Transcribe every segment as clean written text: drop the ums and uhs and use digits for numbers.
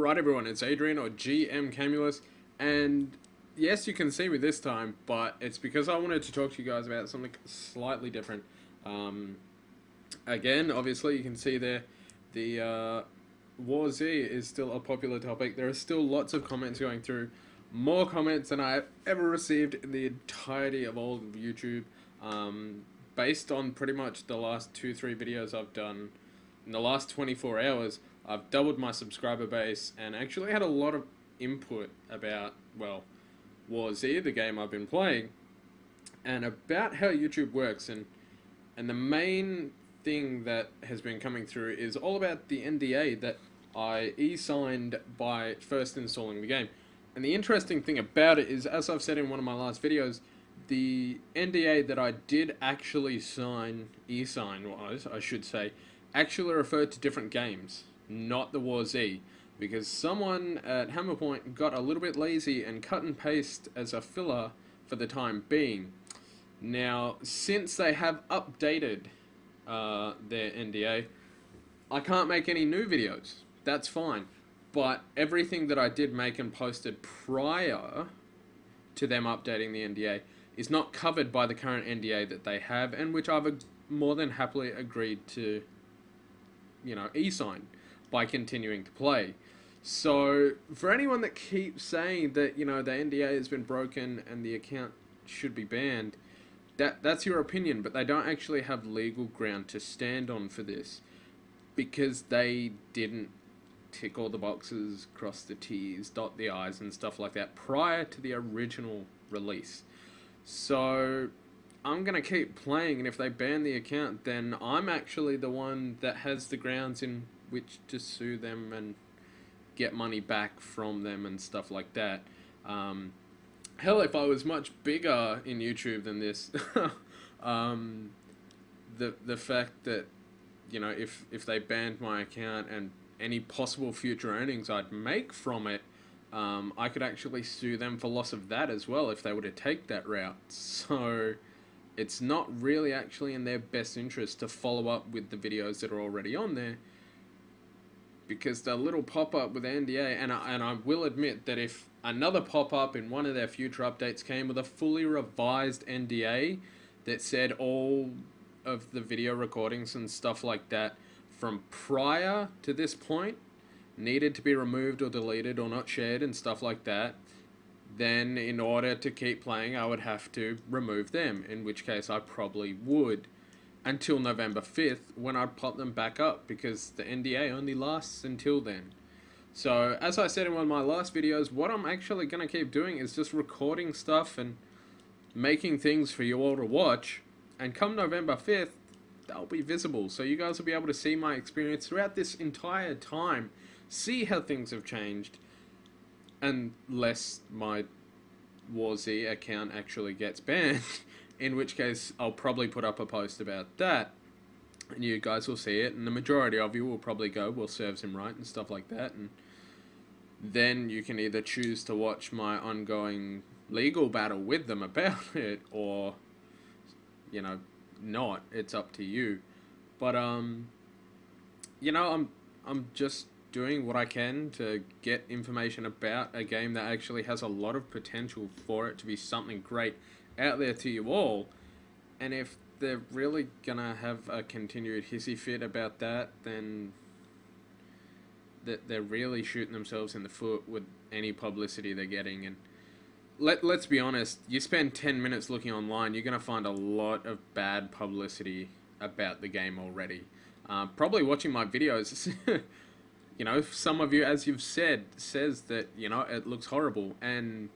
Alright everyone, it's Adrian or GM Camulus, and yes, you can see me this time, but it's because I wanted to talk to you guys about something slightly different. Again, obviously you can see there, the WarZ is still a popular topic. There are still lots of comments going through, more comments than I've ever received in the entirety of all of YouTube, based on pretty much the last 2-3 videos I've done in the last 24 hours. I've doubled my subscriber base and actually had a lot of input about, well, WarZ, the game I've been playing, and about how YouTube works. And the main thing that has been coming through is all about the NDA that I e-signed by first installing the game. And the interesting thing about it is, as I've said in one of my last videos, the NDA that I did actually sign, e-sign was, I should say, actually referred to different games, not the WarZ, because someone at Hammerpoint got a little bit lazy and cut and paste as a filler for the time being. Now, since they have updated their NDA, I can't make any new videos. That's fine. But everything that I did make and posted prior to them updating the NDA is not covered by the current NDA that they have, and which I've more than happily agreed to, e-sign by continuing to play. So for anyone that keeps saying that, the NDA has been broken and the account should be banned, that's your opinion, but they don't actually have legal ground to stand on for this, because they didn't tick all the boxes, cross the T's, dot the I's and stuff like that prior to the original release. So I'm going to keep playing, and if they ban the account, then I'm actually the one that has the grounds in which to sue them and get money back from them and stuff like that. Hell, if I was much bigger in YouTube than this, the fact that, if they banned my account and any possible future earnings I'd make from it, I could actually sue them for loss of that as well if they were to take that route. So it's not really actually in their best interest to follow up with the videos that are already on there, because the little pop-up with NDA, and I will admit that if another pop-up in one of their future updates came with a fully revised NDA that said all of the video recordings and stuff like that from prior to this point needed to be removed or deleted or not shared and stuff like that, then in order to keep playing I would have to remove them, in which case I probably would, until November 5th when I'd pop them back up, because the NDA only lasts until then. So as I said in one of my last videos, what I'm actually going to keep doing is just recording stuff and making things for you all to watch, and come November 5th they'll be visible, so you guys will be able to see my experience throughout this entire time, see how things have changed, unless my WarZ account actually gets banned, in which case I'll probably put up a post about that, and you guys will see it, and the majority of you will probably go, well, serves him right, and stuff like that, and then you can either choose to watch my ongoing legal battle with them about it, or, not. It's up to you. But, I'm just doing what I can to get information about a game that actually has a lot of potential for it to be something great out there to you all. And if they're really gonna have a continued hissy fit about that, then they're really shooting themselves in the foot with any publicity they're getting. And let's be honest, you spend 10 minutes looking online, you're gonna find a lot of bad publicity about the game already. Probably watching my videos, some of you, as you've said, says that, it looks horrible, and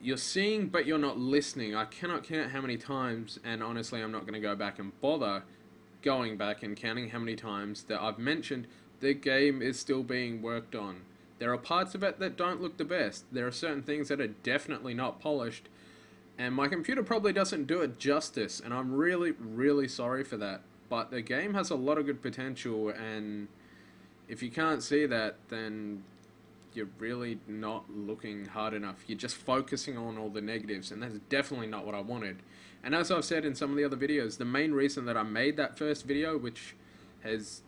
you're seeing but you're not listening. I cannot count how many times, and honestly I'm not going to go back and bother going back and counting how many times that I've mentioned the game is still being worked on. There are parts of it that don't look the best. There are certain things that are definitely not polished, and my computer probably doesn't do it justice, and I'm really, really sorry for that. But the game has a lot of good potential, and if you can't see that, then you're really not looking hard enough. You're just focusing on all the negatives, and that's definitely not what I wanted. And as I've said in some of the other videos, the main reason that I made that first video, which has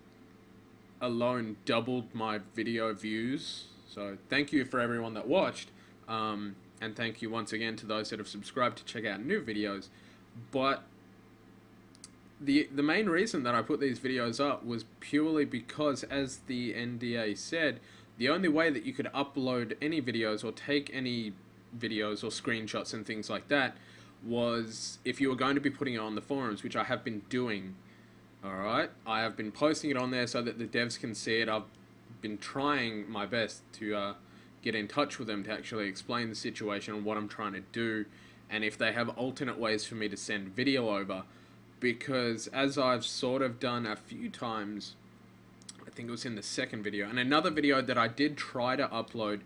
alone doubled my video views. So thank you for everyone that watched. And thank you once again to those that have subscribed to check out new videos. But the main reason that I put these videos up was purely because, as the NDA said, the only way that you could upload any videos or take any videos or screenshots and things like that was if you were going to be putting it on the forums, which I have been doing. Alright, I have been posting it on there so that the devs can see it. I've been trying my best to get in touch with them to actually explain the situation and what I'm trying to do, and if they have alternate ways for me to send video over. Because as I've sort of done a few times, I think it was in the second video, and another video that I did try to upload,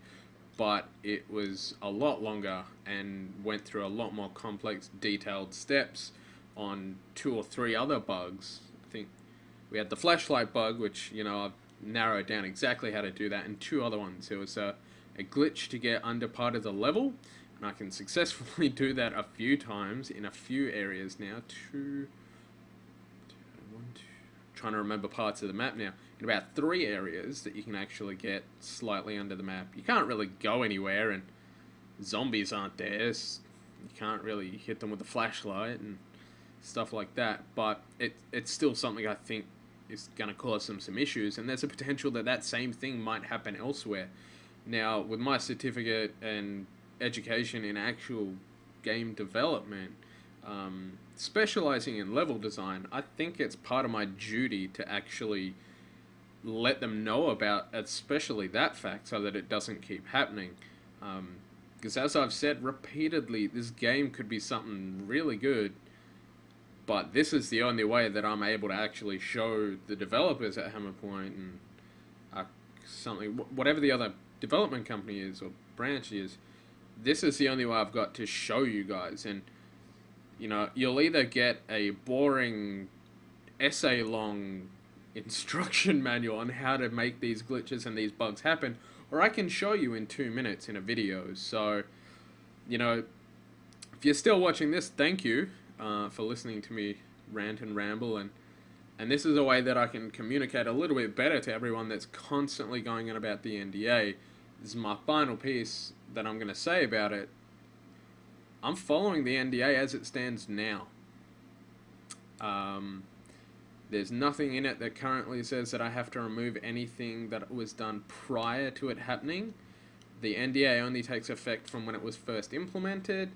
but it was a lot longer and went through a lot more complex, detailed steps on 2 or 3 other bugs. I think we had the flashlight bug, which, you know, I've narrowed down exactly how to do that, and 2 other ones. There was a glitch to get under part of the level, and I can successfully do that a few times in a few areas now. Trying to remember parts of the map now. In about 3 areas that you can actually get slightly under the map. You can't really go anywhere, and zombies aren't there. So you can't really hit them with a flashlight and stuff like that. But it's still something I think is going to cause them some issues, and there's a potential that that same thing might happen elsewhere. Now, with my certificate and education in actual game development, specializing in level design, I think it's part of my duty to actually let them know about especially that fact so that it doesn't keep happening. Because as I've said repeatedly, this game could be something really good, but this is the only way that I'm able to actually show the developers at Hammerpoint and something, whatever the other development company is or branch is, this is the only way I've got to show you guys. And you know, you'll either get a boring essay-long instruction manual on how to make these glitches and these bugs happen, or I can show you in 2 minutes in a video. So, you know, if you're still watching this, thank you for listening to me rant and ramble, and this is a way that I can communicate a little bit better to everyone that's constantly going on about the NDA. This is my final piece that I'm going to say about it. I'm following the NDA as it stands now. There's nothing in it that currently says that I have to remove anything that was done prior to it happening. The NDA only takes effect from when it was first implemented.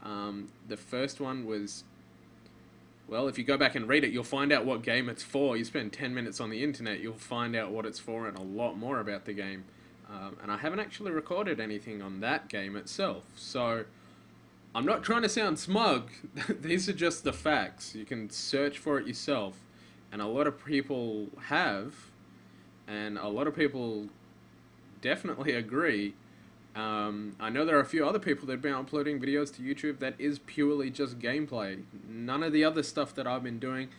The first one was, well, if you go back and read it, you'll find out what game it's for. You spend 10 minutes on the internet, you'll find out what it's for and a lot more about the game. And I haven't actually recorded anything on that game itself. So I'm not trying to sound smug. These are just the facts. You can search for it yourself. And a lot of people have. And a lot of people definitely agree. I know there are a few other people that have been uploading videos to YouTube that is purely just gameplay. None of the other stuff that I've been doing.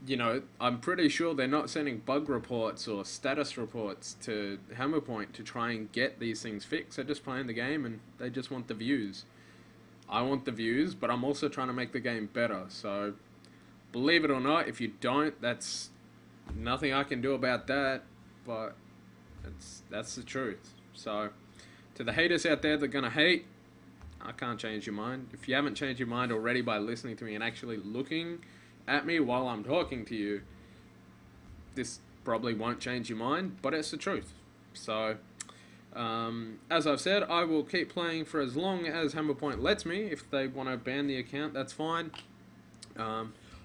You know, I'm pretty sure they're not sending bug reports or status reports to Hammerpoint to try and get these things fixed. They're just playing the game and they just want the views. I want the views, but I'm also trying to make the game better. So, believe it or not, if you don't, that's nothing I can do about that. But that's the truth. So, to the haters out there that are going to hate, I can't change your mind. If you haven't changed your mind already by listening to me and actually looking at me while I'm talking to you, this probably won't change your mind, but it's the truth. So, as I've said, I will keep playing for as long as Hammerpoint lets me. If they want to ban the account, that's fine.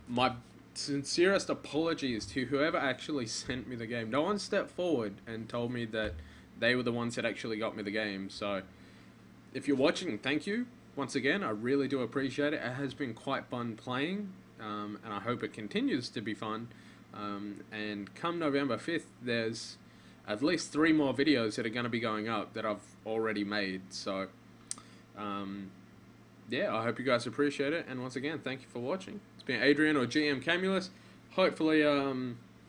My sincerest apologies to whoever actually sent me the game. No one stepped forward and told me that they were the ones that actually got me the game. So, if you're watching, thank you. Once again, I really do appreciate it. It has been quite fun playing. And I hope it continues to be fun. And come November 5th, there's at least 3 more videos that are going to be going up that I've already made. So, yeah, I hope you guys appreciate it. And once again, thank you for watching. It's been Adrian or GM Camulus. Hopefully,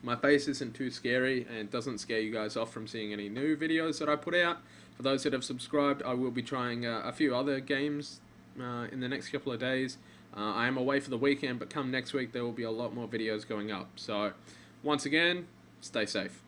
my face isn't too scary and doesn't scare you guys off from seeing any new videos that I put out. For those that have subscribed, I will be trying a few other games in the next couple of days. I am away for the weekend, but come next week there will be a lot more videos going up. So, once again, Stay safe.